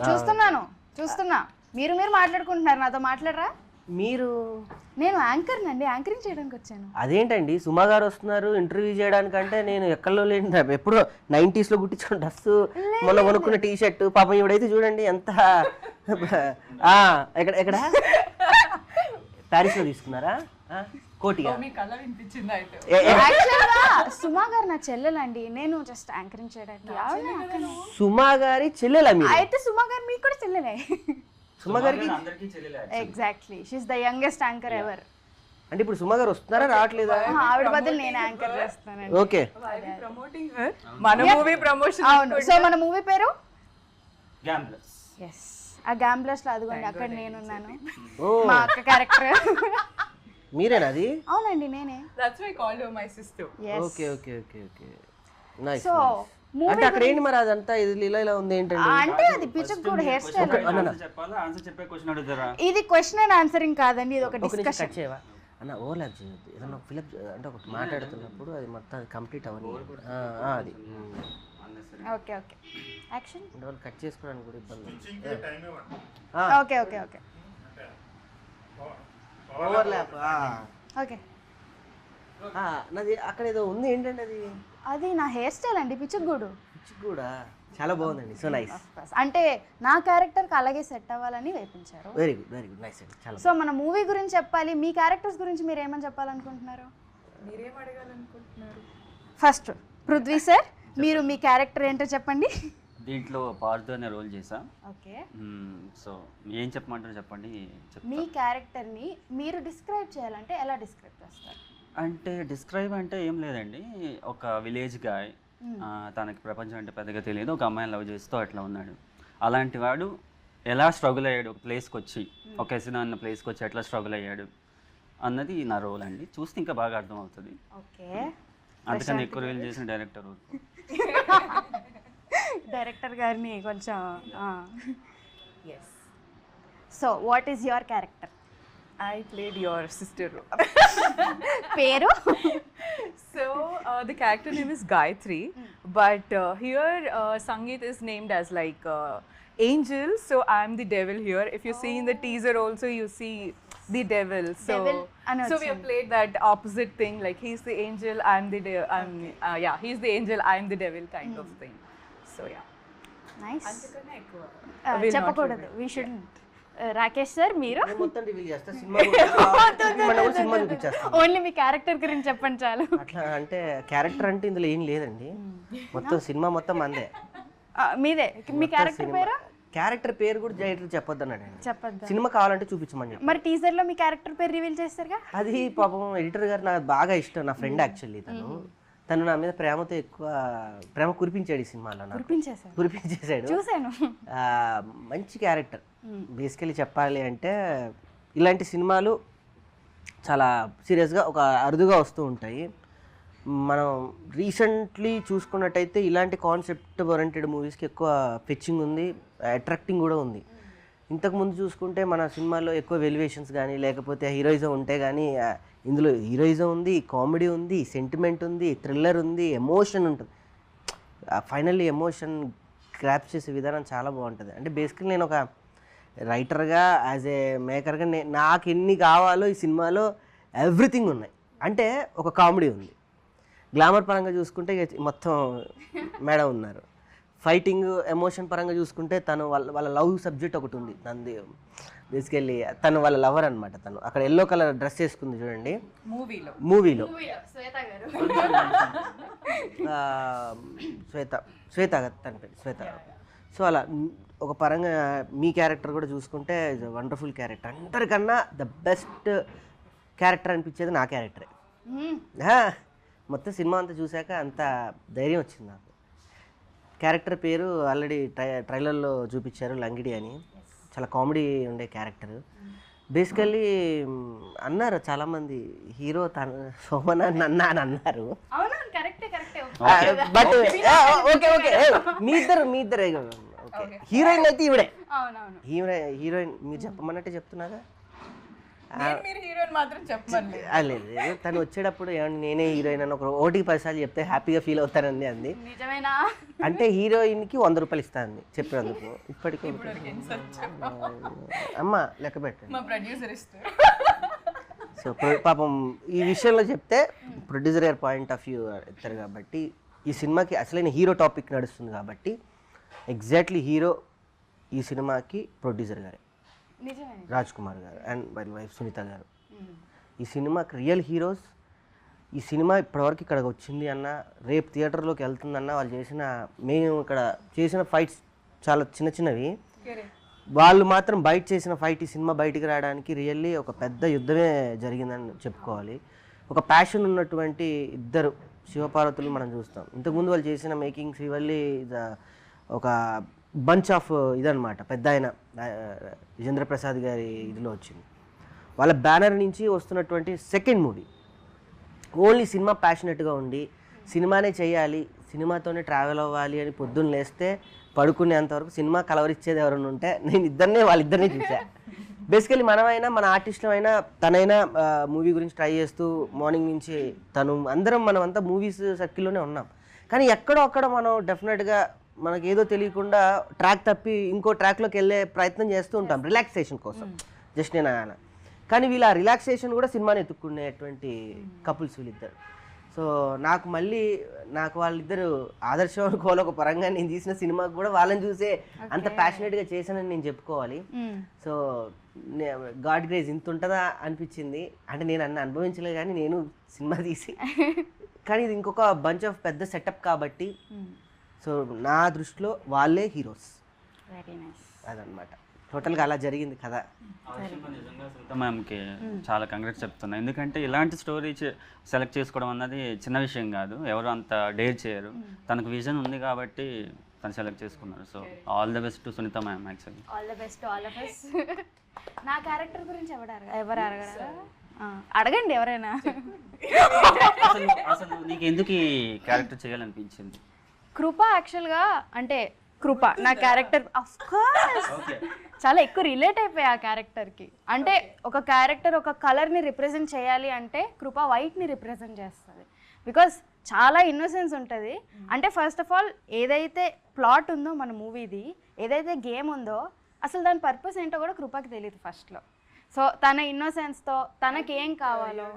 చూస్తున్నా మీరు మాట్లాడుకుంటున్నారు, నాతో మాట్లాడరా? మీరు నేను యాంకర్ నండి, యాంకరింగ్ చేయడానికి వచ్చాను. అదేంటండి సుమా గారు వస్తున్నారు ఇంటర్వ్యూ చేయడానికంటే నేను ఎక్కడో లేని ఎప్పుడో 90s లో కుట్టించుకున్న డ్రెస్, మొన్న కొనుక్కున్న టీ షర్ట్, పాపం ఇవిడైతే చూడండి ఎంత ఎక్కడ ప్యారిస్ లో తీసుకున్నారా కోటిగా? సుమా గారు నా చెల్లెలండి, నేను జస్ట్ యాంకరింగ్ చేయడానికి. సుమా గారి చెల్లెలా మీరు? అయితే సుమా గారు మీకు కూడా చెల్లెలే. సుమా గారికి exactly, she is the youngest anchor ever. అంటే ఇప్పుడు సుమా గారు వస్తున్నారా రావట్లేదా? ఆవిడ బదులు నేను యాంకర్ చేస్తానండి. ఓకే, మన మూవీ ప్రమోషన్. అవును, సో మన మూవీ పేరు గ్యాంబ్లర్స్. yes, ఆ గ్యాంబ్లర్స్ లో అదిగోండి అక్కడ నేనున్నాను, మా అక్క క్యారెక్టర్. మీరేనా అది? అవునండి నేనే. That's why I called her my sister. Okay okay okay okay, nice. So అంటే అక్కడ ఏంటి మరి అదంతా ఇది ఇలా ఉంది ఏంటంటే? అంటే అది పిచక్ కూడా హెయిర్ స్టైల్. చెప్పాలా ఆన్సర్ చెప్పే క్వశ్చన్ అడుగుతారా? ఇది క్వశ్చన్ అండ్ ఆన్సరింగ్ కాదండి, ఇది ఒక డిస్కషన్. చేయవా అన్న? ఓవర్లాప్ చేయొద్దు, ఏదన్నా ఫిలప్ అంటే ఒకటి మాట్లాడుతున్నప్పుడు అది మొత్తం అది కంప్లీట్ అవ్వని అది. Okay okay, action. అంటే వాళ్ళు కట్ చేసుకోవడానికి కూడా ఇబ్బంది. Okay okay okay, overlap. Okay, నాది అక్కడ ఏదో ఉంది ఏంటంటే అది? అది నా హెయిర్ స్టైల్ అండి, పిచ్చగూడు. కూడా చాలా బాగుందండి, సో నైస్. అంటే నా క్యారెక్టర్కి అలాగే సెట్ అవ్వాలని వేపించారు. వెరీ గుడ్ నైస్ అండి, చాలా. సో మన మూవీ గురించి చెప్పాలి, మీ క్యారెక్టర్స్ గురించి మీరు ఏమని చెప్పాలనుకుంటున్నారు? మీరేం అడగాలనుకుంటున్నారు? ఫస్ట్ పృథ్వీ సార్, మీరు మీ క్యారెక్టర్ ఏంటో చెప్పండి. దీంట్లో పార్థు అనే రోల్ చేసా. ఓకే, సో ఏం చెప్పమంటారు చెప్పండి. మీ క్యారెక్టర్ని మీరు డిస్క్రైబ్ చేయాలంటే ఎలా డిస్క్రైబ్ చేస్తారు? అంటే డిస్క్రైబ్ అంటే ఏం లేదండి, ఒక విలేజ్ గాయ్, తనకి ప్రపంచం అంటే పెద్దగా తెలియదు, ఒక అమ్మాయిని లవ్ చేస్తూ అట్లా ఉన్నాడు. అలాంటి వాడు ఎలా స్ట్రగుల్ అయ్యాడు, ఒక ప్లేస్కి వచ్చి, ఒక ఎసినా అన్న ప్లేస్కి వచ్చి ఎట్లా స్ట్రగుల్ అయ్యాడు అన్నది నా రోల్ అండి. చూస్తే ఇంకా బాగా అర్థం అవుతుంది. ఓకే, అందుకని ఎక్కువ రివీల్ చేసిన డైరెక్టర్ డైరెక్టర్ గారిని కొంచెం. So what is your character? I played your sister. పేరు? So the character name is Gayatri, but here Sangeet is named as like angel, so I'm the devil here. If you see in the teaser also you see the devil. So Devil so we have played that opposite thing, like he's the angel, I'm the yeah, he's the angel, I'm the devil kind of thing. So yeah, nice. అంతకన్నా ఎక్కువ చెప్పకూడదు, we shouldn't. Rakesh sir, మీరు మొత్తం reveal చేస్తా, cinema cinema చూపించేస్తా. Only మీ character గురించి చెప్పండి చాలు. అట్లా అంటే క్యారెక్టర్ అంటే ఇందులో ఏం లేదండి, మొత్తం సినిమా మొత్తం అందే. మీదే. మీ క్యారెక్టర్ పేరు? క్యారెక్టర్ పేరు కూడా డైరెక్టర్ చెప్పొద్దు అన్నాడు. చెప్పొద్దు, సినిమా కావాలంటే చూపించమని చెప్పి. మరి టీజర్ లో మీ క్యారెక్టర్ పేరు రివీల్ చేస్తారుగా? అది పాపం ఎడిటర్ గారు నాకు బాగా ఇష్టం, నా ఫ్రెండ్ యాక్చువల్లీ. తను నా మీద ప్రేమతో ఎక్కువ ప్రేమ కురిపించాడు ఈ సినిమాలో. కురిపించేశాడు, చూసాను. మంచి క్యారెక్టర్. బేసికలీ చెప్పాలి అంటే ఇలాంటి సినిమాలు చాలా సీరియస్గా ఒక అరుదుగా వస్తూ ఉంటాయి. మనం రీసెంట్లీ చూసుకున్నట్టయితే ఇలాంటి కాన్సెప్ట్ ఓరియంటెడ్ మూవీస్కి ఎక్కువ ఫెచ్చింగ్ ఉంది, అట్రాక్టింగ్ కూడా ఉంది. ఇంతకుముందు చూసుకుంటే మన సినిమాల్లో ఎక్కువ వెల్యువేషన్స్ కానీ లేకపోతే హీరోయిజం ఉంటే కానీ, ఇందులో హీరోయిజం ఉంది, కామెడీ ఉంది, సెంటిమెంట్ ఉంది, థ్రిల్లర్ ఉంది, ఎమోషన్ ఉంటుంది. ఫైనల్లీ ఎమోషన్ గ్రాప్ చేసే విధానం చాలా బాగుంటుంది. అంటే బేసికలీ నేను ఒక రైటర్గా, యాజ్ ఏ మేకర్గా నాకు ఎన్ని కావాలో ఈ సినిమాలో ఎవ్రీథింగ్ ఉన్నాయి. అంటే ఒక కామెడీ ఉంది, గ్లామర్ పరంగా చూసుకుంటే మొత్తం మేడం ఉన్నారు, ఫైటింగ్ ఎమోషన్ పరంగా చూసుకుంటే తను వాళ్ళ లవ్ సబ్జెక్ట్ ఒకటి ఉంది. తనది బేసికల్లీ తను వాళ్ళ లవర్ అనమాట. తను అక్కడ ఎల్లో కలర్ డ్రెస్ వేసుకుంది చూడండి మూవీలో. శ్వేత తన పేరు శ్వేత. సో అలా ఒక పరంగా మీ క్యారెక్టర్ కూడా చూసుకుంటే వండర్ఫుల్ క్యారెక్టర్. అందరికన్నా ద బెస్ట్ క్యారెక్టర్ అనిపించేది నా క్యారెక్టరే. మొత్తం సినిమా అంతా చూశాక అంత ధైర్యం వచ్చింది నాకు. క్యారెక్టర్ పేరు ఆల్రెడీ ట్రైలర్లో చూపించారు, లంగిడి అని. చాలా కామెడీ ఉండే క్యారెక్టర్. బేసికల్లీ అన్నారు చాలామంది హీరో తన సోమన్ అని అన్నారు. బట్ ఓకే ఓకే, మీ ఇద్దరే హీరోయిన్ అయితే ఈవిడే. హీరోయిన్ మీరు చెప్పమన్నట్టే చెప్తున్నాగా. మీరు హీరోయిన్ మాత్రం చెప్పండి. లేదు తను వచ్చేటప్పుడు ఏమంటే నేనే హీరోయిన్ అని ఒక 10 సార్లు చెప్తే హ్యాపీగా ఫీల్ అవుతానండి అంది. నిజమేనా? అంటే హీరోయిన్కి 100 రూపాయలు ఇస్తాను చెప్పినందుకు. ఇప్పటికీ అమ్మ లెక్క పెట్టండి. మా ప్రొడ్యూసర్ ఇస్తారు. సో పాపం ఈ విషయంలో చెప్తే ప్రొడ్యూసర్ గారి పాయింట్ ఆఫ్ వ్యూ ఇస్తారు కాబట్టి ఈ సినిమాకి అసలైన హీరో టాపిక్ నడుస్తుంది కాబట్టి ఎగ్జాక్ట్లీ హీరో ఈ సినిమాకి ప్రొడ్యూసర్ గారే, నిజమే. రాజ్ కుమార్ గారు అండ్ వాళ్ళ వైఫ్ సునీత గారు. ఈ సినిమాకి రియల్ హీరోస్. ఈ సినిమా ఇప్పటివరకు ఇక్కడికి వచ్చింది అన్న, రేపు థియేటర్లోకి వెళ్తుందన్న, వాళ్ళు మేము ఇక్కడ చేసిన ఫైట్స్ చాలా చిన్నవి, వాళ్ళు మాత్రం బయట చేసిన ఫైట్ ఈ సినిమా బయటికి రావడానికి రియల్లీ ఒక పెద్ద యుద్ధమే జరిగిందని చెప్పుకోవాలి. ఒక ప్యాషన్ ఉన్నటువంటి ఇద్దరు శివపార్వతులు మనం చూస్తాం. ఇంతకుముందు వాళ్ళు చేసిన మేకింగ్ శ్రీవల్లి ఒక బంచ్ ఆఫ్ ఇదనమాట, పెద్ద ఆయన విజేంద్ర ప్రసాద్ గారి ఇదిలో వచ్చింది. వాళ్ళ బ్యానర్ నుంచి వస్తున్నటువంటి సెకండ్ మూవీ. ఓన్లీ సినిమా ప్యాషనెట్గా ఉండి సినిమానే చేయాలి, సినిమాతోనే ట్రావెల్ అవ్వాలి అని పొద్దున్న లేస్తే పడుకునేంతవరకు సినిమా కలవరిచ్చేది ఎవరైనా ఉంటే నేను వాళ్ళిద్దరినీ చూసా. బేసికలీ మనమైనా మన ఆర్టిస్టులమైనా తనైనా మూవీ గురించి ట్రై చేస్తూ మార్నింగ్ నుంచి మనమంతా మూవీస్ సర్కిల్లోనే ఉన్నాం. కానీ ఎక్కడో అక్కడ మనం డెఫినెట్గా మనకి ఏదో తెలియకుండా ట్రాక్ తప్పి ఇంకో ట్రాక్లోకి వెళ్ళే ప్రయత్నం చేస్తూ ఉంటాం రిలాక్సేషన్ కోసం. జస్ట్ నేను ఆయన కానీ వీళ్ళ రిలాక్సేషన్ కూడా సినిమాని ఎత్తుక్కునేటువంటి కపుల్స్ వీళ్ళిద్దరు. సో నాకు వాళ్ళిద్దరు ఆదర్శం అనుకోవాలి. ఒక పరంగా నేను తీసిన సినిమాకు కూడా వాళ్ళని చూసే అంత ప్యాషనెట్గా చేశానని నేను చెప్పుకోవాలి. సో గాడ్ గ్రేస్ ఇంత ఉంటుందా అనిపించింది. అంటే నేను అనుభవించలేదు కానీ నేను సినిమా తీసి, కానీ ఇది ఇంకొక బంచ్ ఆఫ్ పెద్ద సెటప్ కాబట్టి సో నా దృష్టిలో వాళ్ళే హీరోస్. Very nice. అదనమాట టోటల్గా అలా జరిగింది కదా. మ్యామ్కి చాలా కంగ్రాట్స్ చెప్తున్నా. ఎందుకంటే ఇలాంటి స్టోరీ సెలెక్ట్ చేసుకోవడం అన్నది చిన్న విషయం కాదు, ఎవరు అంత డేర్ చేయరు. తనకు విజన్ ఉంది కాబట్టి తను సెలెక్ట్ చేసుకున్నారు. So all the best to Sunitha ma'am. Actually all the best to all of us. నా క్యారెక్టర్ గురించి ఎవరు అడగరా? అడగండి ఎవరైనా. అసలు నీకు ఎందుకు ఈ క్యారెక్టర్ చేయాలనిపించింది? కృప యాక్చువల్గా అంటే కృప నా క్యారెక్టర్ ఆఫ్ కోర్స్ చాలా ఎక్కువ రిలేట్ అయిపోయి ఆ క్యారెక్టర్కి. అంటే ఒక క్యారెక్టర్ ఒక కలర్ని రిప్రజెంట్ చేయాలి అంటే కృప వైట్ని రిప్రజెంట్ చేస్తుంది. బికాస్ చాలా ఇన్నోసెన్స్ ఉంటుంది. అంటే ఫస్ట్ ఆఫ్ ఆల్ ఏదైతే ప్లాట్ ఉందో మన మూవీది, ఏదైతే గేమ్ ఉందో అసలు దాని పర్పస్ ఏంటో కూడా కృపకి తెలియదు ఫస్ట్లో. సో తన ఇన్నోసెన్స్తో తనకేం కావాలో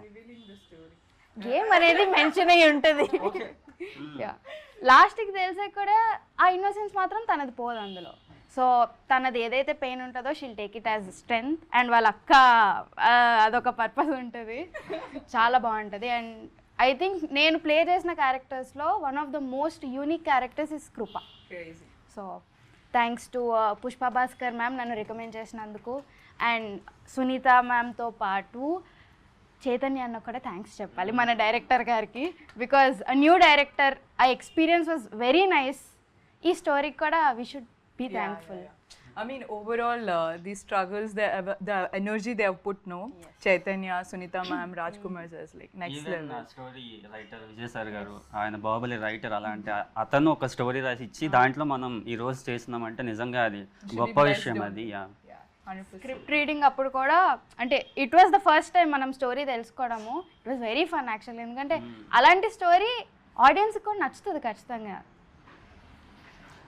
గేమ్ అనేది మెన్షన్ అయ్యి ఉంటుంది. లాస్ట్కి తెలిసే కూడా ఆ ఇన్నోసెన్స్ మాత్రం తనది పోదు అందులో. సో తనది ఏదైతే పెయిన్ ఉంటుందో she'll take it as strength. And వాళ్ళ అక్క అదొక పర్పస్ ఉంటుంది, చాలా బాగుంటుంది. అండ్ ఐ థింక్ నేను ప్లే చేసిన క్యారెక్టర్స్లో one of the most unique characters is Kripa. So thanks to Pushpa Bhaskar ma'am నన్ను రికమెండ్ చేసినందుకు. అండ్ సునీత మ్యామ్తో పాటు చైతన్య అన్న కూడా థ్యాంక్స్ చెప్పాలి మన డైరెక్టర్ గారికి. బికాజ్ అ న్యూ డైరెక్టర్, ఆ ఎక్స్పీరియన్స్ వాజ్ వెరీ నైస్. ఈ స్టోరీకి కూడా we should be thankful. I mean, overall, these struggles, the energy they have put, no? Yes. Chaitanya, Sunita ma'am, Rajkumar sir is like next level. Story writer Vijay sir గారు, ఆయన Baahubali writer. అలాంటి అతను ఒక story రాసి ఇచ్చి దాంట్లో మనం ఈ రోజు చేస్తున్నామంటే నిజంగా అది గొప్ప విషయం. అది స్క్రిప్ట్ రీడింగ్ అప్పుడు కూడా అంటే it was the first time మనం స్టోరీ తెలుసుకోవడము. It was very fun actually. ఎందుకంటే అలాంటి స్టోరీ ఆడియన్స్కి కూడా నచ్చుతుంది ఖచ్చితంగా.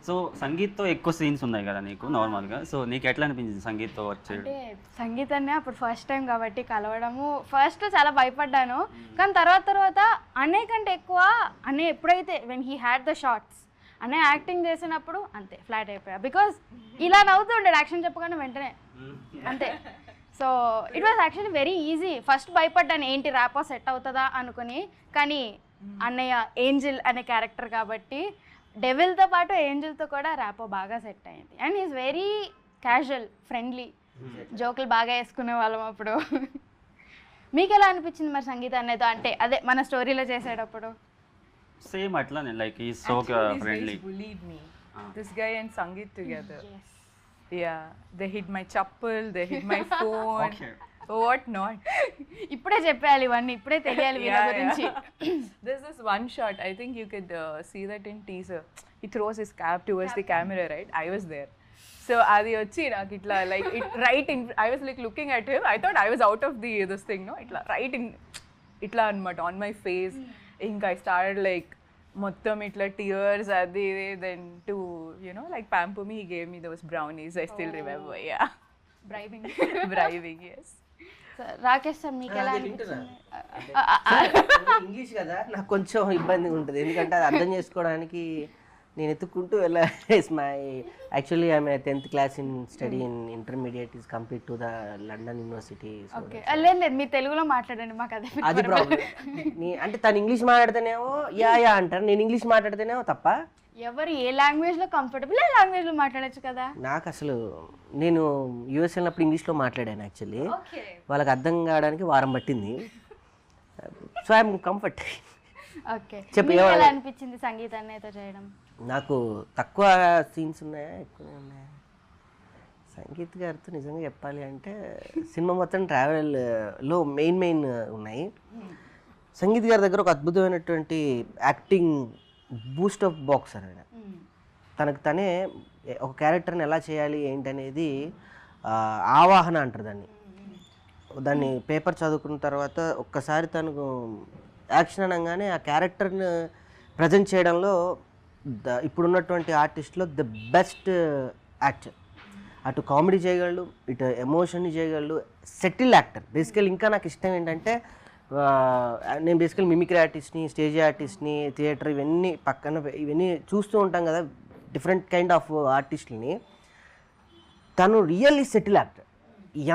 సో సంగీత్తో ఎక్కువ సీన్స్ ఉన్నాయి కదా నీకు నార్మల్గా. సో నీకు ఎట్లా అనిపించింది సంగీత్తో వర్క్ చేయడం? అంటే సంగీతాన్ని అప్పుడు ఫస్ట్ టైం కాబట్టి కలవడము ఫస్ట్ చాలా భయపడ్డాను. కానీ తర్వాత అన్నయ్య కంటే ఎక్కువ అన్నయ్య ఎప్పుడైతే when he had the shorts అన్నయ్య యాక్టింగ్ చేసినప్పుడు అంతే ఫ్లాట్ అయిపోయా. బికాజ్ ఇలా నవ్వుతూ ఉండేది యాక్షన్ చెప్పగానే వెంటనే అంతే. So it was actually very easy. First భయపడ్డాను ఏంటి ర్యాపో సెట్ అవుతుందా అనుకుని. కానీ అన్నయ్య ఏంజిల్ అనే క్యారెక్టర్ కాబట్టి డెవిల్తో పాటు ఏంజిల్తో కూడా ర్యాపో బాగా సెట్ అయింది. And is very casual, friendly, జోకులు బాగా వేసుకునే వాళ్ళం అప్పుడు. మీకు ఎలా అనిపించింది మరి సంగీత అన్నయ్యతో? అంటే అదే మన స్టోరీలో చేసేటప్పుడు సేమ్ అట్లానే లైక్ ఈ so friendly. Bullied me. This guy and Sangeet together. Yes. Yeah, they hid my chappal, they hid my phone. Okay. What not? ఇప్పుడే చెప్పాలి ఇవన్నీ, ఇప్పుడే తెలియాలి వీళ్ళ గురించి. There's this one shot, I think you could see that in teaser. He throws his cap towards the camera, right? I was there. So అది వచ్చి నాకు ఇట్లా like it right in I was like looking at him I thought I was out of the this thing no ఇట్లా right in ఇట్లా అనమాట on my face. ఇంకా I started like మొత్తం ఇట్లా టీయర్స్ అది then to you know like pamper me he gave me those brownies I still remember. Yeah, braving yes. Rakesh sir మీకు ఎలా అనిపించింది? ఇంగ్లీష్ కదా నాకు కొంచెం ఇబ్బందిగా ఉంటుంది, ఎందుకంటే అది అర్థం చేసుకోవడానికి నేను ఎత్తుక్కుంటూ వెళ్ళాలి. My actually I'm 10th class in study in intermediate is complete to the London university. Okay, లేదు మీరు తెలుగులో మాట్లాడండి, మాకు అదే అది ప్రాబ్లం. అంటే తను ఇంగ్లీష్ మాట్లాడితేనేమో యా అంటారు, నేను ఇంగ్లీష్ మాట్లాడితేనేమో తప్ప. ఎవరు ఏ లాంగ్వేజ్లో కంఫర్టబుల్ ఆ లాంగ్వేజ్లో మాట్లాడచ్చు కదా. నాకు అసలు నేను యూఎస్ వెళ్ళినప్పుడు ఇంగ్లీష్లో మాట్లాడాను యాక్చువల్లీ, వాళ్ళకి అర్థం కావడానికి వారం పట్టింది. So I'm comfort. ఓకే, చెప్పు, మీకు ఎలా అనిపించింది సంగీత అన్నయ్యతో చేయడం? నాకు తక్కువ సీన్స్ ఉన్నాయా ఎక్కువ ఉన్నాయా? సంగీత్ గారితో నిజంగా చెప్పాలి అంటే సినిమా మొత్తం ట్రావెల్లో మెయిన్ ఉన్నాయి. సంగీత్ గారి దగ్గర ఒక అద్భుతమైనటువంటి యాక్టింగ్ బూస్ట్ ఆఫ్ బాక్సర్ ఆయన. తనకు తనే ఒక క్యారెక్టర్ని ఎలా చేయాలి ఏంటనేది ఆవాహన అంటారు దాన్ని పేపర్ చదువుకున్న తర్వాత ఒక్కసారి తనకు యాక్షన్ అనగానే ఆ క్యారెక్టర్ని ప్రజెంట్ చేయడంలో ఇప్పుడున్నటువంటి ఆర్టిస్ట్లో ద బెస్ట్ యాక్టర్. అటు కామెడీ చేయగలడు, ఇటు ఎమోషన్ని చేయగలడు, సెటిల్ యాక్టర్. బేసికల్ ఇంకా నాకు ఇష్టం ఏంటంటే నేను బేసికల్ మిమిక్రీ ఆర్టిస్ట్ని, స్టేజ్ ఆర్టిస్ట్ని, థియేటర్ ఇవన్నీ చూస్తూ ఉంటాం కదా, డిఫరెంట్ కైండ్ ఆఫ్ ఆర్టిస్టులని. తను రియల్లీ సెటిల్ యాక్టర్.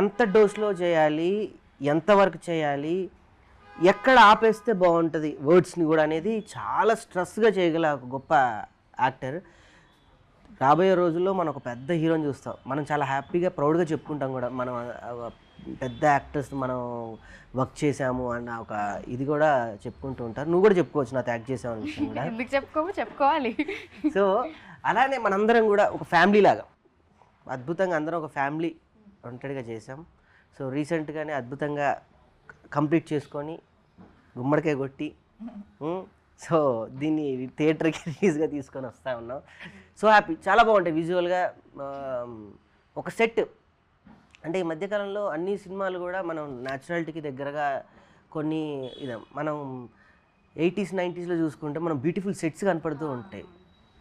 ఎంత డోస్లో చేయాలి, ఎంతవరకు చేయాలి, ఎక్కడ ఆపేస్తే బాగుంటుంది వర్డ్స్ని కూడా అనేది చాలా స్ట్రెస్గా చేయగల ఒక గొప్ప యాక్టర్. రాబోయే రోజుల్లో మనం ఒక పెద్ద హీరోని చూస్తాం. మనం చాలా హ్యాపీగా ప్రౌడ్గా చెప్పుకుంటాం కూడా, మనం పెద్ద యాక్టర్స్ మనం వర్క్ చేసాము అన్న ఒక ఇది కూడా చెప్పుకుంటూ ఉంటారు. నువ్వు కూడా చెప్పుకోవచ్చు నాతో యాక్ట్ చేసావు అనే విషయం కూడా. ఎందుకు చెప్పుకోవాలి. సో అలానే మనందరం కూడా ఒక ఫ్యామిలీ లాగా అద్భుతంగా అందరం ఒక ఫ్యామిలీ ఒంటరిగా చేసాం. సో రీసెంట్గానే అద్భుతంగా కంప్లీట్ చేసుకొని గుమ్మడికాయ కొట్టి సో దీన్ని థియేటర్కి రిలీజ్గా తీసుకొని వస్తూ ఉన్నాం. సో హ్యాపీ, చాలా బాగుంటాయి విజువల్గా. ఒక సెట్ అంటే ఈ మధ్యకాలంలో అన్ని సినిమాలు కూడా మనం న్యాచురాలిటీకి దగ్గరగా కొన్ని మనం 80s 90sలో చూసుకుంటే మనం బ్యూటిఫుల్ సెట్స్ కనపడుతూ ఉంటాయి.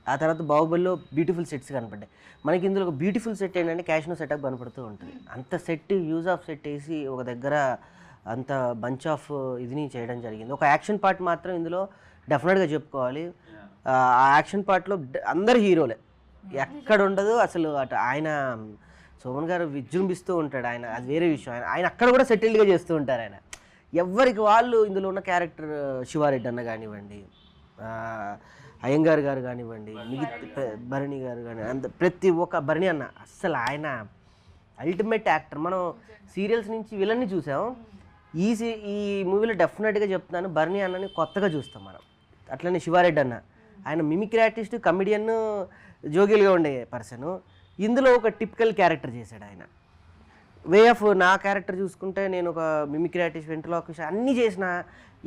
ఆ తర్వాత బాహుబలిలో బ్యూటిఫుల్ సెట్స్ కనపడ్డాయి. మనకి ఇందులో ఒక బ్యూటిఫుల్ సెట్ ఏంటంటే క్యాషినో సెటప్ కనపడుతూ ఉంటుంది. అంత సెట్ యూజ్ ఆఫ్ సెట్ వేసి ఒక దగ్గర అంత బంచ్ ఆఫ్ ఇదిని చేయడం జరిగింది. ఒక యాక్షన్ పార్ట్ మాత్రం ఇందులో డెఫినెట్గా చెప్పుకోవాలి. ఆ యాక్షన్ పార్ట్లో అందరు హీరోలే, ఎక్కడ ఉండదు అసలు. అటు ఆయన సోమన్ గారు విజృంభిస్తూ ఉంటాడు, ఆయన అది వేరే విషయం. ఆయన అక్కడ కూడా సెటిల్డ్గా చేస్తూ ఉంటారు. ఆయన ఎవరికి వాళ్ళు ఇందులో ఉన్న క్యారెక్టర్, శివారెడ్డి అన్న కానివ్వండి, అయ్యంగార్ గారు కానివ్వండి, మిగతా భరణి గారు కానీ, ప్రతి ఒక్క భరణి అన్న అస్సలు ఆయన అల్టిమేట్ యాక్టర్. మనం సీరియల్స్ నుంచి విలన్ని చూసాం, ఈ మూవీలో డెఫినెట్గా చెప్తున్నాను భరణి అన్నని కొత్తగా చూస్తాం మనం. అట్లనే శివారెడ్డి అన్న, ఆయన మిమిక్రీ ఆర్టిస్ట్, కమెడియన్, జోగిల్గా ఉండే పర్సన్. ఇందులో ఒక టిపికల్ క్యారెక్టర్ చేశాడు ఆయన. వే ఆఫ్ నా క్యారెక్టర్ చూసుకుంటే నేను ఒక మిమిక్రీ ఆర్టిస్ట్, వెంట్రలాక్విస్ట్ అన్నీ చేసిన,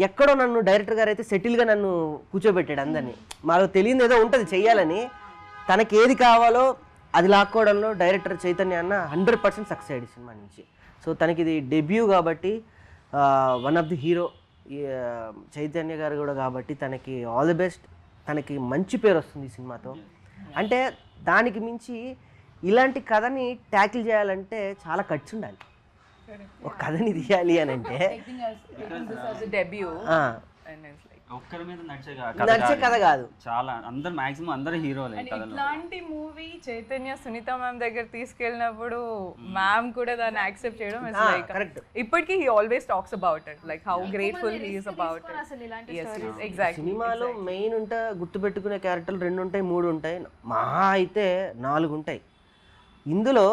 ఎక్కడో నన్ను డైరెక్టర్ గారు అయితే సెటిల్గా నన్ను కూర్చోబెట్టాడు అందరినీ. మాకు తెలియదు ఏదో ఉంటుంది చెయ్యాలని, తనకి ఏది కావాలో అది లాక్కోవడంలో డైరెక్టర్ చైతన్య అన్న 100% సక్సెస్ అయ్యాడు సినిమా నుంచి. సో తనకి ఇది డెబ్యూ కాబట్టి one of the hero Chaitanya గారు కూడా కాబట్టి తనకి ఆల్ ది బెస్ట్. తనకి మంచి పేరు వస్తుంది ఈ సినిమాతో. అంటే దానికి మించి ఇలాంటి కథని ట్యాకిల్ చేయాలంటే చాలా ఖర్చు ఉండాలి. ఒక కథని తీయాలి అని అంటే ఒక్కరి మీద నడిచే కథ కాదు, చాలా అందరు మాక్సిమం అందరు హీరోలే. ఇట్లాంటి మూవీ చైతన్య సునీత మ్యామ్ దగ్గర తీసుకెళ్ళినప్పుడు మ్యామ్ కూడా దాన్ని యాక్సెప్ట్ చేయడం ఇస్ లైక్ కరెక్ట్. ఇప్పటికీ he always talks about it, like how grateful he is about it. అసలు ఇలాంటి ఎగ్జాక్ట్లీ. సినిమాలో మెయిన్ ఉంటే గుర్తుపెట్టుకునే క్యారెక్టర్లు 2 ఉంటాయి, 3 ఉంటాయి, మహా అయితే 4 ఉంటాయి. ఇందులో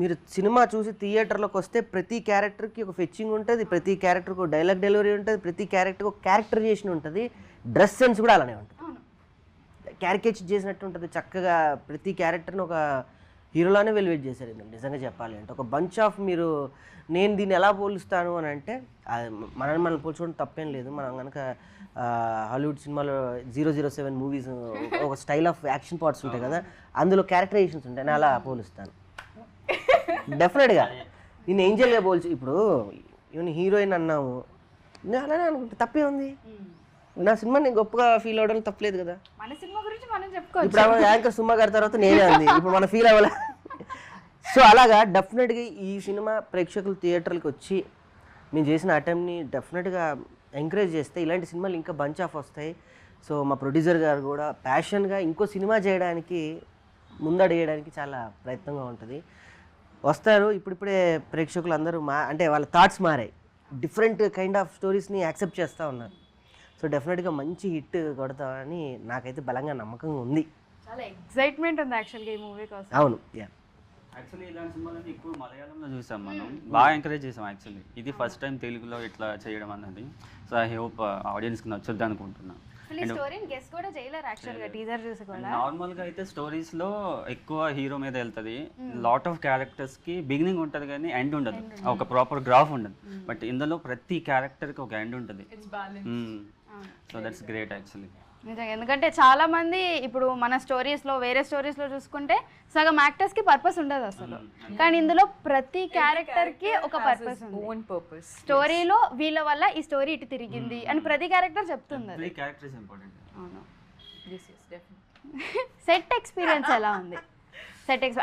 మీరు సినిమా చూసి థియేటర్లోకి వస్తే ప్రతి క్యారెక్టర్కి ఒక ఫెచ్చింగ్ ఉంటుంది, ప్రతి క్యారెక్టర్కి ఒక డైలాగ్ డెలివరీ ఉంటుంది, ప్రతి క్యారెక్టర్కి ఒక క్యారెక్టరైజేషన్ ఉంటుంది, డ్రెస్ సెన్స్ కూడా అలానే ఉంటుంది, క్యారికేచర్ చేసినట్టు ఉంటుంది. చక్కగా ప్రతి క్యారెక్టర్ని ఒక హీరోలానే వెలివేట్ చేశారు ఇందులో నిజంగా చెప్పాలి అంటే. ఒక బంచ్ ఆఫ్ మీరు నేను దీన్ని ఎలా పోలుస్తాను అని అంటే మనం పోల్చుకోవడం తప్పేం లేదు. మనం కనుక హాలీవుడ్ సినిమాలో 007 మూవీస్ ఒక స్టైల్ ఆఫ్ యాక్షన్ పార్ట్స్ ఉంటాయి కదా, అందులో క్యారెక్టరైజేషన్స్ ఉంటాయి, నేను అలా పోలుస్తాను డెఫినెట్గా. నేను ఏంజల్గా పోల్చి ఇప్పుడు ఈవెన్ హీరోయిన్ అన్నాము, నేను అలానే అనుకుంటా తప్పే ఉంది. నా సినిమా నేను గొప్పగా ఫీల్ అవ్వడం తప్పలేదు కదా. మన సినిమా గురించి మనం చెప్పుకోవచ్చు. ఇప్పుడు యాంకర్ సుమా గారి తర్వాత నేనే అంది, ఇప్పుడు మనం ఫీల్ అవ్వాలి. సో అలాగా డెఫినెట్గా ఈ సినిమా ప్రేక్షకులు థియేటర్లకు వచ్చి మేము చేసిన అటెంప్ట్ని డెఫినెట్గా ఎంకరేజ్ చేస్తే ఇలాంటి సినిమాలు ఇంకా బంచ్ ఆఫ్ వస్తాయి. సో మా ప్రొడ్యూసర్ గారు కూడా ప్యాషన్గా ఇంకో సినిమా చేయడానికి ముందడిగేయడానికి చాలా ప్రయత్నంగా ఉంటుంది. వస్తారు ఇప్పుడిప్పుడే ప్రేక్షకులు అందరూ అంటే వాళ్ళ థాట్స్ మారాయి, డిఫరెంట్ కైండ్ ఆఫ్ స్టోరీస్ని యాక్సెప్ట్ చేస్తూ ఉన్నారు. సో డెఫినెట్గా మంచి హిట్ కొడతామని నాకైతే బలంగా నమ్మకంగా ఉంది. చాలా ఎక్సైట్మెంట్ ఉంది యాక్చువల్గా ఈ మూవీ కోసం. అవును, యా. యాక్చువల్లీ ఇలాంటి సినిమాలని ఎక్కువ మలయాళంలో చూసాం మనం, బాగా ఎంకరేజ్ చేసాం యాక్చువల్లీ. ఇది ఫస్ట్ టైం తెలుగులో ఇట్లా చేయడం అన్నది. సో ఐ హోప్ ఆడియన్స్కి నచ్చొద్దు అనుకుంటున్నాను. స్టోరీని గెస్ కూడా చేయలేరు యాక్చువల్గా టీజర్ చూసి కూడా. నార్మల్గా అయితే స్టోరీస్లో ఎక్కువ హీరో మీద వెళ్తుంది, లాట్ ఆఫ్ క్యారెక్టర్స్కి బిగినింగ్ ఉంటుంది కానీ ఎండ్ ఉండదు, ఒక ప్రాపర్ గ్రాఫ్ ఉండదు. బట్ ఇందులో ప్రతి క్యారెక్టర్కి ఒక ఎండ్ ఉంటుంది. So that's great actually. నిజంగా, ఎందుకంటే చాలా మంది ఇప్పుడు మన స్టోరీస్లో వేరే స్టోరీస్లో చూసుకుంటే సగం యాక్టర్స్కి పర్పస్ ఉండదు అసలు, కానీ ఇందులో ప్రతి క్యారెక్టర్కి ఒక పర్పస్ ఉంది. స్టోరీలో వీళ్ళ వల్ల ఈ స్టోరీ ఇటు తిరిగింది అని ప్రతి క్యారెక్టర్ చెప్తుంది. సెట్ ఎక్స్పీరియన్స్ ఎలా ఉంది?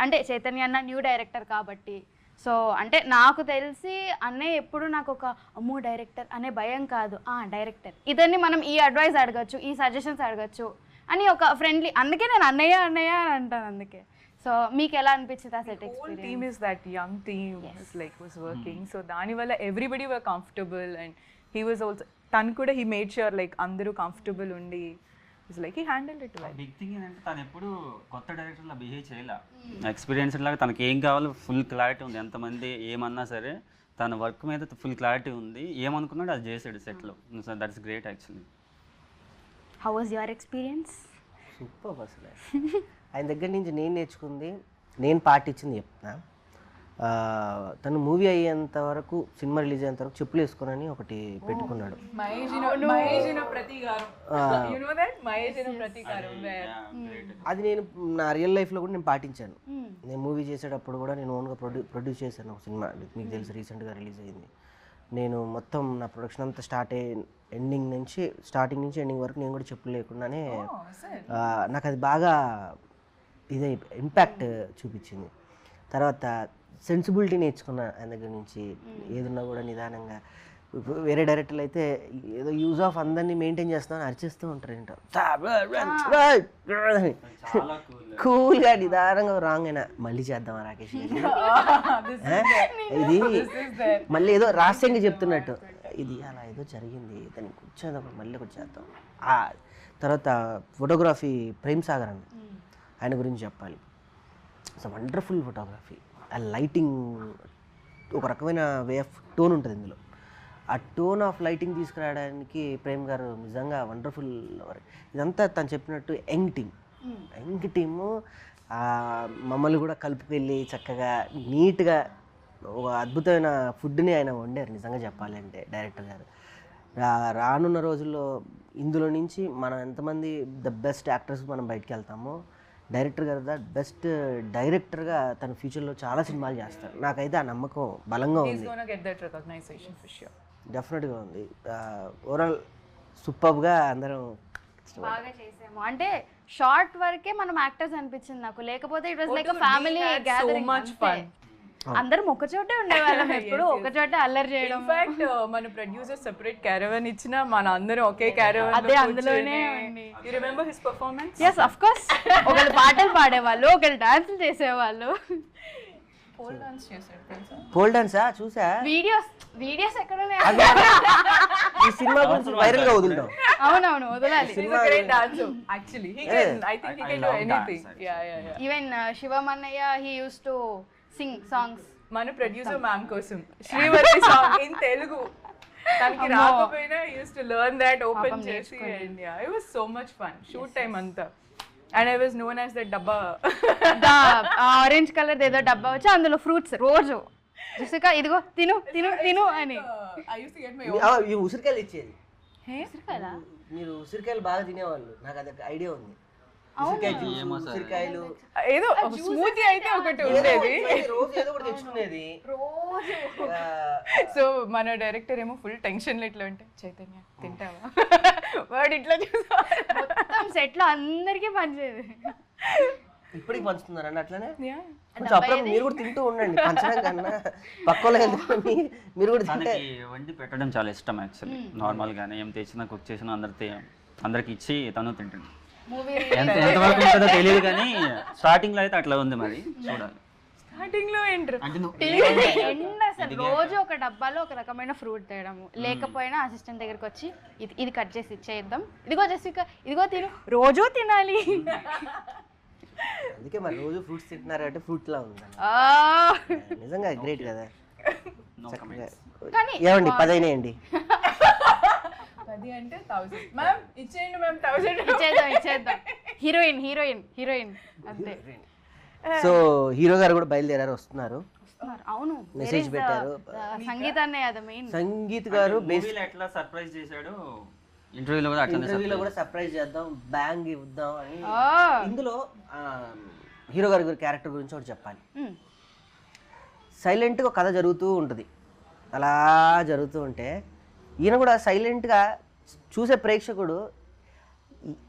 అంటే చైతన్య అన్న న్యూ డైరెక్టర్ కాబట్టి, సో అంటే నాకు తెలిసి అన్నయ్య ఎప్పుడు నాకు ఒక అమ్మో డైరెక్టర్ అనే భయం కాదు, డైరెక్టర్ ఇతన్ని మనం ఈ అడ్వైస్ అడగచ్చు, ఈ సజెషన్స్ అడగచ్చు అని ఒక ఫ్రెండ్లీ, అందుకే నేను అన్నయ్య అని అంటాను. అందుకే సో మీకు ఎలా అనిపించింది ఆ set experience? Team is that young team was working, so దాని వల్ల everybody were comfortable and he was also తను కూడా he made sure like అందరూ comfortable ఉండి it's like he handled it well. Big thing ఏంటంటే తను ఎప్పుడు కొత్త డైరెక్టర్లా బిహేవ్ చేయలే, ఎక్స్పీరియన్స్ లాగా తనకి ఏం కావాలో ఫుల్ క్లారిటీ ఉంది. ఎంతమంది ఏమన్నా సరే తన వర్క్ మీద ఫుల్ క్లారిటీ ఉంది, ఏమనుకున్నాడు అది చేసాడు సెట్లో. So that's great actually. How was your experience? Super అసలు. ఆయన దగ్గర నుంచి నేను నేర్చుకుంది, నేను పాటించింది చెప్తున్నా. తను మూవీ అయ్యేంత వరకు, సినిమా రిలీజ్ అయ్యేంత వరకు చెప్పులు వేసుకోనని ఒకటి పెట్టుకున్నాడు. అది నేను నా రియల్ లైఫ్లో కూడా నేను పాటించాను. నేను మూవీ చేసేటప్పుడు కూడా నేను ఓన్గా ప్రొడ్యూస్ చేశాను ఒక సినిమా, మీకు తెలుసు రీసెంట్గా రిలీజ్ అయింది. నేను మొత్తం నా ప్రొడక్షన్ అంతా స్టార్టింగ్ నుంచి ఎండింగ్ వరకు నేను కూడా చెప్పులు లేకుండానే, నాకు అది బాగా ఇదే ఇంపాక్ట్ చూపించింది. తర్వాత సెన్సిబిలిటీ నేర్చుకున్నా ఆయన దగ్గర నుంచి. ఏదన్నా కూడా నిదానంగా, వేరే డైరెక్టర్లు అయితే ఏదో యూజ్ ఆఫ్ అందరినీ మెయింటైన్ చేస్తామని అరిచేస్తూ ఉంటారు ఏంటో, కూల్గా నిదానంగా రాంగ్ అయినా మళ్ళీ చేద్దామా రాకేష్ ఇది మళ్ళీ ఏదో రహస్యంగా చెప్తున్నట్టు, ఇది అలా ఏదో జరిగింది దాన్ని కూర్చోదాం మళ్ళీ ఒకటి చేద్దాం. తర్వాత ఫోటోగ్రఫీ ప్రేమ్ సాగర్ అన్న, ఆయన గురించి చెప్పాలి. It's wonderful photography. ఆ లైటింగ్ ఒక రకమైన వే ఆఫ్ టోన్ ఉంటుంది ఇందులో. ఆ టోన్ ఆఫ్ లైటింగ్ తీసుకురావడానికి ప్రేమ్ గారు నిజంగా వండర్ఫుల్. ఇదంతా తను చెప్పినట్టు యంగ్ టీము మమ్మల్ని కూడా కలుపుకెళ్ళి చక్కగా నీట్గా ఒక అద్భుతమైన ఫుడ్ని ఆయన వండారు నిజంగా చెప్పాలంటే డైరెక్టర్ గారు. రానున్న రోజుల్లో ఇందులో నుంచి మనం ఎంతమంది ద బెస్ట్ యాక్టర్స్ మనం బయటకు వెళ్తామో, డైరెక్టర్ గారు బెస్ట్ డైరెక్టర్గా తన ఫ్యూచర్లో చాలా సినిమాలు చేస్తారు. నాకైతే ఆ నమ్మకం బలంగా ఉంది, డెఫినెట్గా ఉంది. ఓవరాల్ సూపర్గా అందరం బాగా చేసాము. అంటే షార్ట్ వరకే మనం యాక్టర్స్ అనిపించింది నాకు, లేకపోతే it was like family gathering. అందరం ఒక చోటే ఉండేవాళ్ళం, ఎప్పుడు ఒక చోటే అల్లరి చేయడం. ఇన్ఫాక్ట్ మన ప్రొడ్యూసర్ సెపరేట్ క్యారవన్ ఇచ్చినా మన అందరం ఒకే క్యారవన్ అదే అందులోనే. You remember his performance? yes of course. ఒకళ్ళు పాటలు పాడేవాళ్ళు, ఒకళ్ళు డాన్సులు చేసేవాళ్ళు. పోల్ డాన్సా చూసా, వీడియోస్ ఎక్కడ ఈ సినిమా గురించి వైరల్ గా వదులుతాం. అవునవును వదలాలి. ఈవెన్ శివమన్నయ్య he used to sing songs. మన ప్రొడ్యూసర్ మ్యామ్ కోసం శ్రీవల్లి సాంగ్ ఇన్ తెలుగు తనకి రాకపోయినా he used to learn that, open చేసి, and yeah, it was so much fun. Shoot time అంతా And I was known as the dabba. Orange colour ఏదో డబ్బా వచ్చి అందులో ఫ్రూట్స్ రోజు జసిక ఇదిగో తిను తిను తిను అని. I used to get my ఈ ఉసిరికాయలు ఇచ్చేది. ఉసిరికాయలా? మీరు ఉసిరికాయలు బాగా తినేవాళ్ళు, నాకు అది ఐడియా ఉంది. ఉసిరికాయ జ్యూస్, ఉసిరికాయలు ఏదో స్మూతీ అయితే ఒకటి ఉండేది. రోజు ఏదో ఒకటి తెచ్చుకునేది. సో మన డైరెక్టర్ ఏమో ఫుల్ టెన్షన్ ఇట్లా ఉంటే, చైతన్య తింటావా వాడు ఇట్లా చూసా మొత్తం సెట్ లో అందరికీ పంచేది. ఇప్పటికి పంచుతున్నారండి అట్లనే? Yeah. కొంచెం అప్పుడప్పుడు మీరు కూడా తింటూ ఉండండి, పంచడం కన్నా పక్కలో వెళ్తుకొని మీరు కూడా తింటే. తనకి వండి పెట్టడం చాలా ఇష్టం యాక్చువల్లీ. నార్మల్గానే ఏం తెచ్చినా కుక్ చేసినా అందరికి ఇచ్చి తను తింటుంది. మూవీ ఎంతవరకు ఉంటుందో తెలియదు కానీ స్టార్టింగ్లో అయితే అట్లా ఉంది, మరి చూడాలి. స్టార్టింగ్ లో ఏంట్రా ఎండ్ అసలు రోజు ఒక డబ్బాలో ఒక రకమైన ఫ్రూట్ తేయడము, లేకపోయినా అసిస్టెంట్ దగ్గరికి వచ్చి ఇది కట్ చేసి ఇచ్చేద్దాం, ఇదిగో జసిక ఇదిగో తిను, రోజు తినాలి. అందుకే మరి రోజు ఫ్రూట్స్ తింటున్నారు అంటే ఫ్రూట్ లా ఉంది నిజంగా. గ్రేట్ కదా. కానీ ఏమండి 10 అయినాయండి. 10 అంటే 1000 మ్యామ్ ఇచ్చేయండి మ్యామ్ 1000 ఇచ్చేద్దాం. హీరోయిన్ అంతే. సో హీరో గారు కూడా బయలుదేరారు, వస్తున్నారు. అవును, మెసేజ్ పెట్టారు. సంగీతాన్నే అది మెయిన్. సంగీత్ గారు మూవీలో ఎట్లా సర్ప్రైజ్ చేశాడు, ఇంటర్వ్యూలో కూడా అట్లా కూడా సర్ప్రైజ్ చేద్దాం, బ్యాంగ్ ఇద్దాం అని. ఇందులో హీరో గారి క్యారెక్టర్ గురించి ఒకటి చెప్పాలి. సైలెంట్గా కథ జరుగుతూ ఉంటుంది, అలా జరుగుతూ ఉంటే ఈయన కూడా సైలెంట్గా చూసే ప్రేక్షకుడు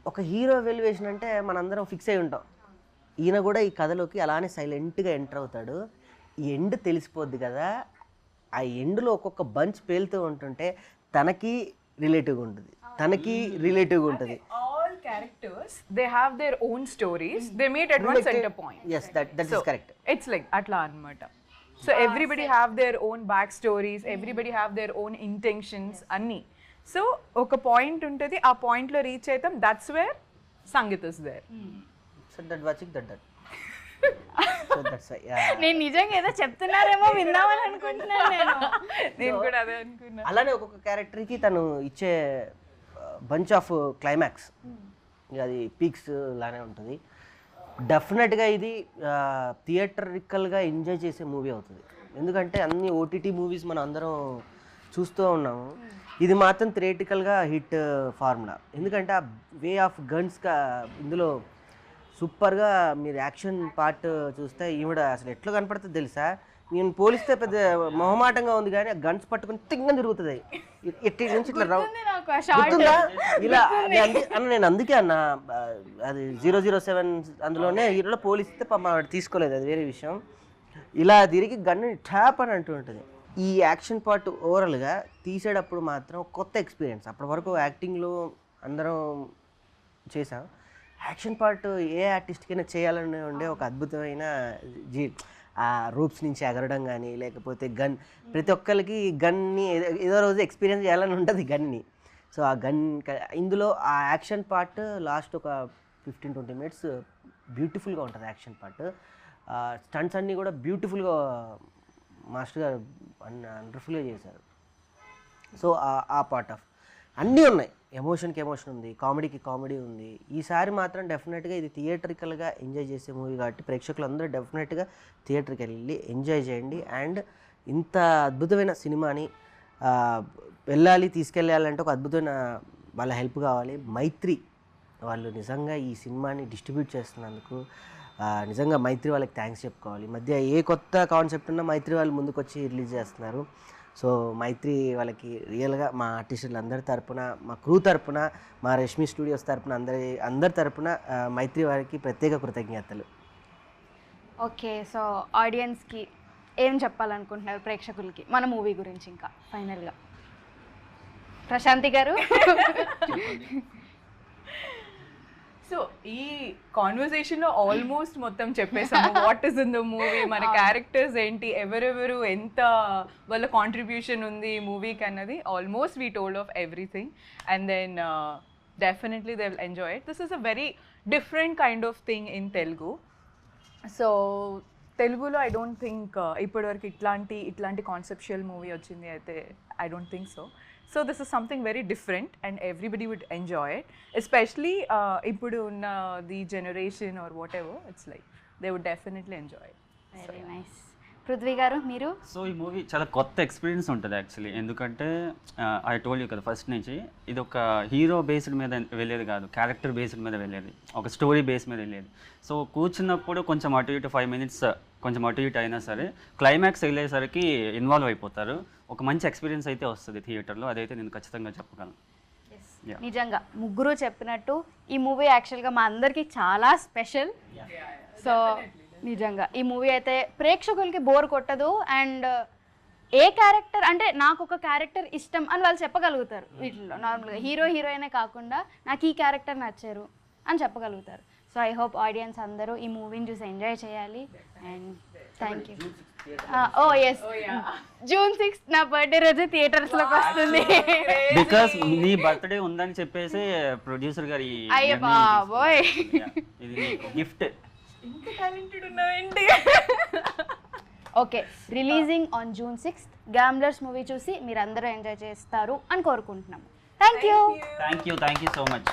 ఒక హీరో ఎలివేషన్ అంటే మనందరం ఫిక్స్ అయి ఉంటాం. ఈయన కూడా ఈ కథలోకి అలానే సైలెంట్గా ఎంటర్ అవుతాడు. ఈ ఎండ్ తెలిసిపోద్ది కదా, ఆ ఎండ్లో ఒక్కొక్క బంచ్ పేలుతూ ఉంటుంటే తనకి రిలేటివ్గా ఉంటుంది, తనకి రిలేటివ్గా ఉంటుంది. all characters they have their own stories, they meet at one center point. Yes, that is correct. It's like atla anamata. So everybody have their own backstories, everybody have their own intentions anni. So oka point untadi, aa point lo reach aitam, that's where Sangeet is there. So that watching that so that's why నేను నిజంగా ఏదో చెప్తున్నారేమో విందామని అనుకుంటున్నాను నేను కూడా అదే అనుకున్నా. అలానే ఒక్కొక్క క్యారెక్టర్కి తను ఇచ్చే బంచ్ ఆఫ్ క్లైమాక్స్, అది పీక్స్ లానే ఉంటుంది. డెఫినెట్గా ఇది థియేటరికల్గా ఎంజాయ్ చేసే మూవీ అవుతుంది. ఎందుకంటే అన్ని ఓటీటీ మూవీస్ మనం అందరం చూస్తూ ఉన్నాము, ఇది మాత్రం థియేటికల్గా హిట్ ఫార్ములా. ఎందుకంటే ఆ వే ఆఫ్ గన్స్గా ఇందులో సూపర్గా మీరు యాక్షన్ పార్ట్ చూస్తే ఈవిడ అసలు ఎట్లా కనపడుతుంది తెలుసా, నేను పోలిస్తే పెద్ద మొహమాటంగా ఉంది కానీ ఆ గన్స్ పట్టుకుని తింగని తిరుగుతుంది ఇట్టి నుంచి ఇట్లా గుర్తుందా ఇలా అన్న. నేను అందుకే అన్న అది 007 అందులోనే హీరోలో పోలిస్తే తీసుకోలేదు, అది వేరే విషయం. ఇలా తిరిగి గన్ను ట్యాప్ అని అంటూ ఉంటుంది. ఈ యాక్షన్ పార్ట్ ఓవరాల్గా తీసేటప్పుడు మాత్రం కొత్త ఎక్స్పీరియన్స్. అప్పటి వరకు యాక్టింగ్లో అందరం చేసాం, యాక్షన్ పార్ట్ ఏ ఆర్టిస్ట్కైనా చేయాలని ఉండే ఒక అద్భుతమైన ఆ రూప్స్ నుంచి ఎగరడం కానీ, లేకపోతే గన్, ప్రతి ఒక్కరికి గన్ని ఏదో రోజు ఎక్స్పీరియన్స్ చేయాలని ఉంటుంది గన్ని. సో ఆ గన్ ఇందులో ఆ యాక్షన్ పార్ట్ లాస్ట్ ఒక 15-20 మినిట్స్ బ్యూటిఫుల్గా ఉంటుంది యాక్షన్ పార్ట్. స్టంట్స్ అన్నీ కూడా బ్యూటిఫుల్గా మాస్టర్ గారు వండర్ఫుల్గా చేశారు. సో ఆ పార్ట్ ఆఫ్ అన్నీ ఉన్నాయి, ఎమోషన్కి ఎమోషన్ ఉంది, కామెడీకి కామెడీ ఉంది. ఈసారి మాత్రం డెఫినెట్గా ఇది థియేటరికల్గా ఎంజాయ్ చేసే మూవీ కాబట్టి ప్రేక్షకులు అందరూ డెఫినెట్గా థియేటర్కి వెళ్ళి ఎంజాయ్ చేయండి. అండ్ ఇంత అద్భుతమైన సినిమాని వెళ్ళాలి, తీసుకెళ్ళాలంటే ఒక అద్భుతమైన వాళ్ళ హెల్ప్ కావాలి. మైత్రి వాళ్ళు నిజంగా ఈ సినిమాని డిస్ట్రిబ్యూట్ చేస్తున్నందుకు నిజంగా మైత్రి వాళ్ళకి థ్యాంక్స్ చెప్పుకోవాలి. ఈ మధ్య ఏ కొత్త కాన్సెప్ట్ ఉన్నా మైత్రి వాళ్ళు ముందుకు వచ్చి రిలీజ్ చేస్తున్నారు. సో మైత్రి వాళ్ళకి రియల్గా మా ఆర్టిస్టులు అందరి తరపున, మా క్రూ తరపున, మా రష్మి స్టూడియోస్ తరపున అందరి తరపున మైత్రి వారికి ప్రత్యేక కృతజ్ఞతలు. ఓకే, సో ఆడియన్స్కి ఏం చెప్పాలనుకుంటున్నారు ప్రేక్షకులకి మన మూవీ గురించి? ఇంకా ఫైనల్గా ప్రశాంతి గారు. సో ఈ కాన్వర్సేషన్లో ఆల్మోస్ట్ మొత్తం చెప్పేసాము. What is in the movie, మన క్యారెక్టర్స్ ఏంటి, ఎవరెవరు ఎంత వాళ్ళ కాంట్రిబ్యూషన్ ఉంది ఈ మూవీకి అన్నది almost we told of everything. And then definitely they will enjoy it. This is a very different kind of thing in Telugu. So తెలుగులో ఐ డోంట్ థింక్ ఇప్పటివరకు ఇట్లాంటి కాన్సెప్షువల్ మూవీ వచ్చింది అయితే I don't think so. So this is something very different and everybody would enjoy it, especially ఇప్పుడు ఉన్న the generation or whatever, it's like they would definitely enjoy it. Very nice. Prithvi గారు మీరు? So ఈ movie చాలా కొత్త experience ఉంటుంది actually. ఎందుకంటే I told you కదా ఫస్ట్ నుంచి, ఇది ఒక హీరో బేస్డ్ మీద వెళ్ళేది కాదు, క్యారెక్టర్ బేస్డ్ మీద వెళ్ళేది, ఒక స్టోరీ బేస్ మీద వెళ్ళేది. సో కూర్చున్నప్పుడు కొంచెం అటు ఇటు 5 minutes కొంచెం అటు ఇటు అయినా సరే క్లైమాక్స్ వెళ్ళేసరికి ఇన్వాల్వ్ అయిపోతారు. ఒక మంచి ఎక్స్పీరియన్స్ అయితే వస్తుంది థియేటర్లో, అదైతే నేను ఖచ్చితంగా చెప్పగలను. నిజంగా ముగ్గురు చెప్పినట్టు ఈ మూవీ యాక్చువల్గా మా అందరికీ చాలా స్పెషల్. సో నిజంగా ఈ మూవీ అయితే ప్రేక్షకులకి బోర్ కొట్టదు. అండ్ ఏ క్యారెక్టర్ అంటే నాకు ఒక క్యారెక్టర్ ఇష్టం అని వాళ్ళు చెప్పగలుగుతారు. వీటిలో నార్మల్గా హీరో హీరోయినే కాకుండా నాకు ఈ క్యారెక్టర్ నచ్చారు అని చెప్పగలుగుతారు. సో ఐ హోప్ ఆడియన్స్ అందరూ ఈ మూవీని చూసి ఎంజాయ్ చేయాలి. And thank you. Oh yes, June 6th నా బర్త్డే రోజు థియేటర్స్లోకి వస్తుంది. బికాస్ నీ బర్త్డే ఉందని చెప్పేసి ప్రొడ్యూసర్ గారు అయ్య బాబోయ్, ఇది గిఫ్ట్. ఇంత టాలెంటెడ్ ఉన్నావేంటి? Okay, releasing on June 6th gamblers movie చూసి మీరు అందరూ ఎంజాయ్ చేస్తారు అని కోరుకుంటున్నాము. Thank you so much.